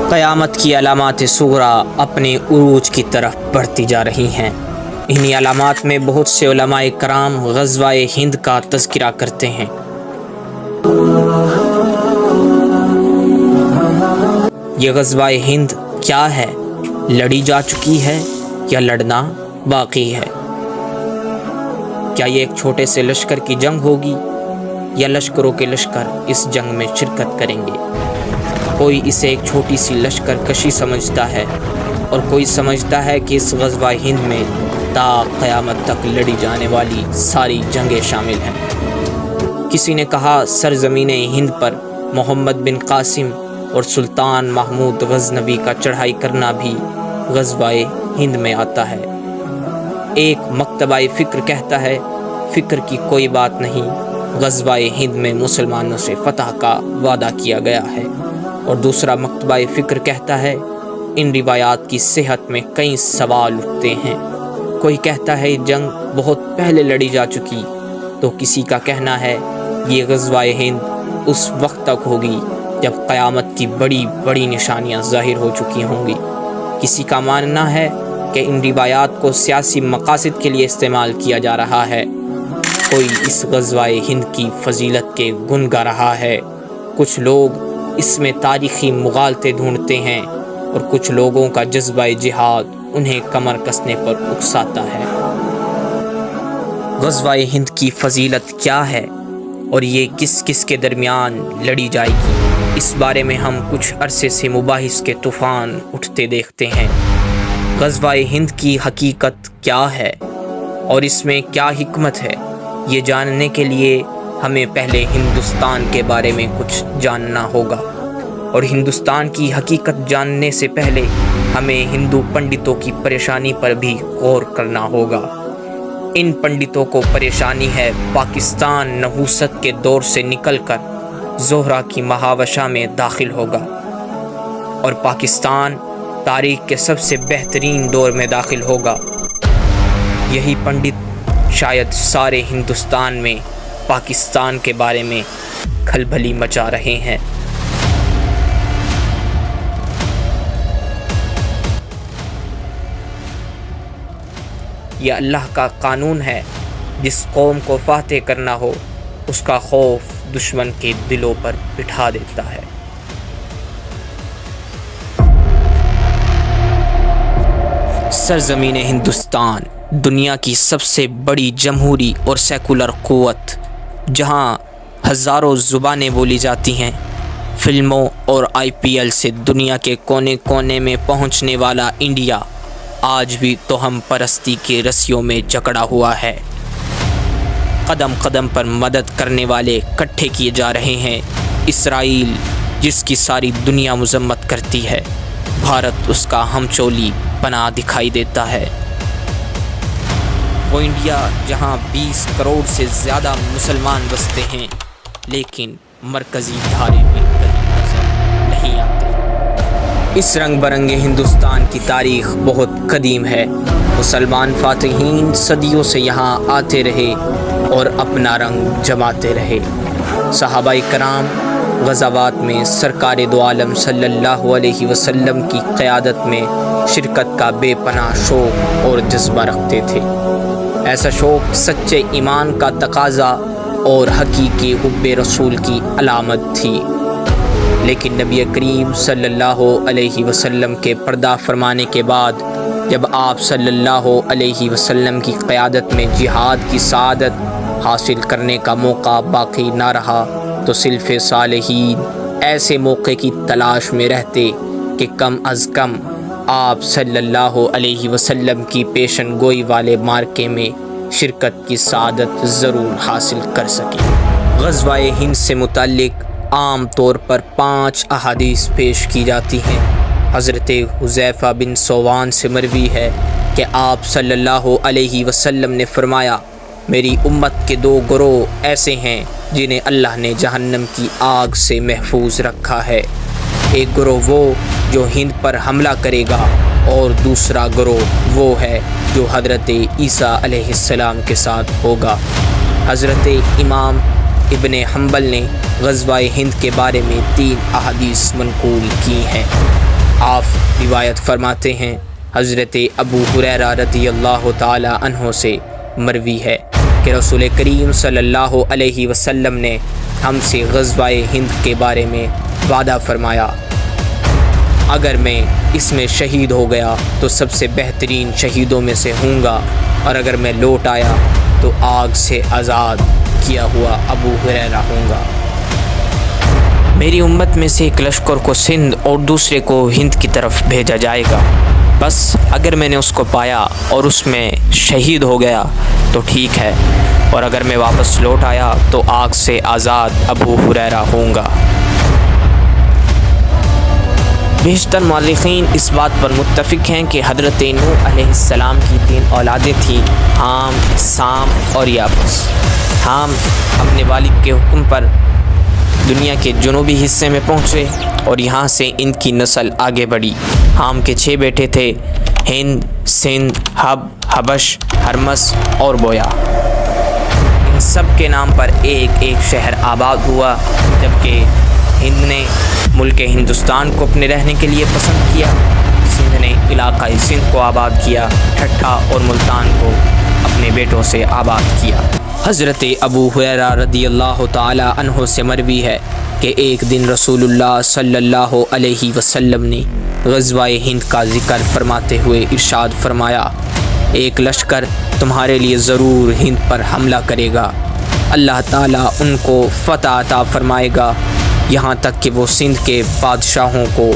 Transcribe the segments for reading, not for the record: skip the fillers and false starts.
قیامت کی علامات صغریٰ اپنے عروج کی طرف بڑھتی جا رہی ہیں۔ انہی علامات میں بہت سے علماء کرام غزوہ ہند کا تذکرہ کرتے ہیں۔ یہ غزوہ ہند کیا ہے؟ لڑی جا چکی ہے یا لڑنا باقی ہے؟ کیا یہ ایک چھوٹے سے لشکر کی جنگ ہوگی یا لشکروں کے لشکر اس جنگ میں شرکت کریں گے؟ کوئی اسے ایک چھوٹی سی لشکر کشی سمجھتا ہے اور کوئی سمجھتا ہے کہ اس غزوہ ہند میں تا قیامت تک لڑی جانے والی ساری جنگیں شامل ہیں۔ کسی نے کہا سرزمین ہند پر محمد بن قاسم اور سلطان محمود غزنوی کا چڑھائی کرنا بھی غزوہ ہند میں آتا ہے۔ ایک مکتبہ فکر کہتا ہے فکر کی کوئی بات نہیں، غزوہ ہند میں مسلمانوں سے فتح کا وعدہ کیا گیا ہے، اور دوسرا مکتبہ فکر کہتا ہے ان روایات کی صحت میں کئی سوال اٹھتے ہیں۔ کوئی کہتا ہے جنگ بہت پہلے لڑی جا چکی، تو کسی کا کہنا ہے یہ غزوہ ہند اس وقت تک ہوگی جب قیامت کی بڑی بڑی نشانیاں ظاہر ہو چکی ہوں گی۔ کسی کا ماننا ہے کہ ان روایات کو سیاسی مقاصد کے لیے استعمال کیا جا رہا ہے۔ کوئی اس غزوہ ہند کی فضیلت کے گن گا رہا ہے۔ کچھ لوگ اس میں تاریخی مغالطے ڈھونڈتے ہیں اور کچھ لوگوں کا جذبہ جہاد انہیں کمر کسنے پر اکساتا ہے۔ غزوہ ہند کی فضیلت کیا ہے اور یہ کس کس کے درمیان لڑی جائے گی؟ اس بارے میں ہم کچھ عرصے سے مباحث کے طوفان اٹھتے دیکھتے ہیں۔ غزوہ ہند کی حقیقت کیا ہے اور اس میں کیا حکمت ہے؟ یہ جاننے کے لیے ہمیں پہلے ہندوستان کے بارے میں کچھ جاننا ہوگا، اور ہندوستان کی حقیقت جاننے سے پہلے ہمیں ہندو پنڈتوں کی پریشانی پر بھی غور کرنا ہوگا۔ ان پنڈتوں کو پریشانی ہے پاکستان نحوست کے دور سے نکل کر زہرہ کی مہاوشا میں داخل ہوگا، اور پاکستان تاریخ کے سب سے بہترین دور میں داخل ہوگا۔ یہی پنڈت شاید سارے ہندوستان میں پاکستان کے بارے میں کھلبلی مچا رہے ہیں۔ یہ اللہ کا قانون ہے، جس قوم کو فاتح کرنا ہو اس کا خوف دشمن کے دلوں پر بٹھا دیتا ہے۔ سرزمین ہندوستان دنیا کی سب سے بڑی جمہوری اور سیکولر قوت، جہاں ہزاروں زبانیں بولی جاتی ہیں۔ فلموں اور IPL سے دنیا کے کونے کونے میں پہنچنے والا انڈیا آج بھی توہم پرستی کے رسیوں میں جکڑا ہوا ہے۔ قدم قدم پر مدد کرنے والے اکٹھے کیے جا رہے ہیں۔ اسرائیل جس کی ساری دنیا مذمت کرتی ہے، بھارت اس کا ہمچولی بنا دکھائی دیتا ہے۔ وہ انڈیا جہاں 20 کروڑ سے زیادہ مسلمان بستے ہیں، لیکن مرکزی دھارے میں کہیں نظر نہیں آتے۔ اس رنگ برنگے ہندوستان کی تاریخ بہت قدیم ہے۔ مسلمان فاتحین صدیوں سے یہاں آتے رہے اور اپنا رنگ جماتے رہے۔ صحابہ کرام غزوات میں سرکار دو عالم صلی اللہ علیہ وسلم کی قیادت میں شرکت کا بے پناہ شوق اور جذبہ رکھتے تھے۔ ایسا شوق سچے ایمان کا تقاضا اور حقیقی حب رسول کی علامت تھی، لیکن نبی کریم صلی اللہ علیہ وسلم کے پردہ فرمانے کے بعد جب آپ صلی اللہ علیہ وسلم کی قیادت میں جہاد کی سعادت حاصل کرنے کا موقع باقی نہ رہا تو سلف صالحین ایسے موقع کی تلاش میں رہتے کہ کم از کم آپ صلی اللہ علیہ وسلم کی پیشن گوئی والے مارکے میں شرکت کی سعادت ضرور حاصل کر سکیں۔ غزوہ ہند سے متعلق عام طور پر 5 احادیث پیش کی جاتی ہیں۔ حضرت حذیفہ بن سوان سے مروی ہے کہ آپ صلی اللہ علیہ وسلم نے فرمایا، میری امت کے 2 گروہ ایسے ہیں جنہیں اللہ نے جہنم کی آگ سے محفوظ رکھا ہے۔ ایک گروہ وہ جو ہند پر حملہ کرے گا، اور دوسرا گروہ وہ ہے جو حضرت عیسیٰ علیہ السلام کے ساتھ ہوگا۔ حضرت امام ابن حنبل نے غزوہ ہند کے بارے میں 3 احادیث منقول کی ہیں۔ آپ روایت فرماتے ہیں حضرت ابو ہریرہ رضی اللہ تعالی عنہ سے مروی ہے کہ رسول کریم صلی اللہ علیہ وسلم نے ہم سے غزوہ ہند کے بارے میں وعدہ فرمایا، اگر میں اس میں شہید ہو گیا تو سب سے بہترین شہیدوں میں سے ہوں گا، اور اگر میں لوٹ آیا تو آگ سے آزاد کیا ہوا ابو ہریرہ ہوں گا۔ میری امت میں سے ایک لشکر کو سندھ اور دوسرے کو ہند کی طرف بھیجا جائے گا، بس اگر میں نے اس کو پایا اور اس میں شہید ہو گیا تو ٹھیک ہے، اور اگر میں واپس لوٹ آیا تو آگ سے آزاد ابو ہریرہ ہوں گا۔ بیشتر مؤرخین اس بات پر متفق ہیں کہ حضرت نوح علیہ السلام کی 3 اولادیں تھیں، حام، سام اور یافس۔ حام اپنے والد کے حکم پر دنیا کے جنوبی حصے میں پہنچے اور یہاں سے ان کی نسل آگے بڑھی۔ حام کے 6 بیٹے تھے، ہند، سندھ، حب، حبش، ہرمس اور بویا۔ ان سب کے نام پر ایک ایک شہر آباد ہوا، جبکہ ہند نے ملک ہندوستان کو اپنے رہنے کے لیے پسند کیا، سندھ نے علاقہ سندھ کو آباد کیا، ٹھٹھہ اور ملتان کو اپنے بیٹوں سے آباد کیا۔ حضرت ابو ہریرہ رضی اللہ تعالی عنہ سے مروی ہے کہ ایک دن رسول اللہ صلی اللہ علیہ وسلم نے غزوہ ہند کا ذکر فرماتے ہوئے ارشاد فرمایا، ایک لشکر تمہارے لیے ضرور ہند پر حملہ کرے گا، اللہ تعالیٰ ان کو فتح عطا فرمائے گا، یہاں تک کہ وہ سندھ کے بادشاہوں کو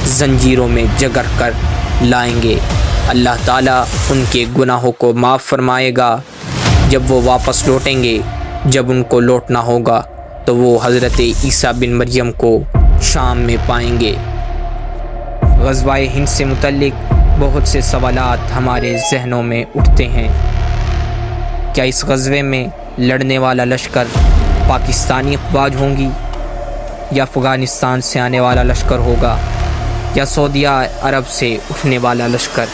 زنجیروں میں جکڑ کر لائیں گے، اللہ تعالیٰ ان کے گناہوں کو معاف فرمائے گا، جب وہ واپس لوٹیں گے، جب ان کو لوٹنا ہوگا تو وہ حضرت عیسیٰ بن مریم کو شام میں پائیں گے۔ غزوہ ہند سے متعلق بہت سے سوالات ہمارے ذہنوں میں اٹھتے ہیں۔ کیا اس غزوے میں لڑنے والا لشکر پاکستانی افواج ہوں گی، یا افغانستان سے آنے والا لشکر ہوگا، یا سعودیہ عرب سے اٹھنے والا لشکر،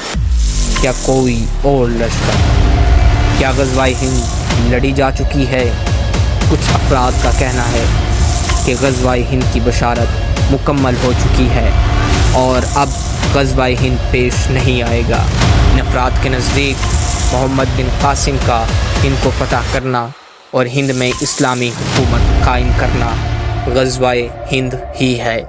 یا کوئی اور لشکر؟ کیا غزوہ ہند لڑی جا چکی ہے؟ کچھ افراد کا کہنا ہے کہ غزوہ ہند کی بشارت مکمل ہو چکی ہے اور اب غزوہ ہند پیش نہیں آئے گا۔ ان افراد کے نزدیک محمد بن قاسم کا ہند کو فتح کرنا اور ہند میں اسلامی حکومت قائم کرنا غزوہ ہند ہی ہے۔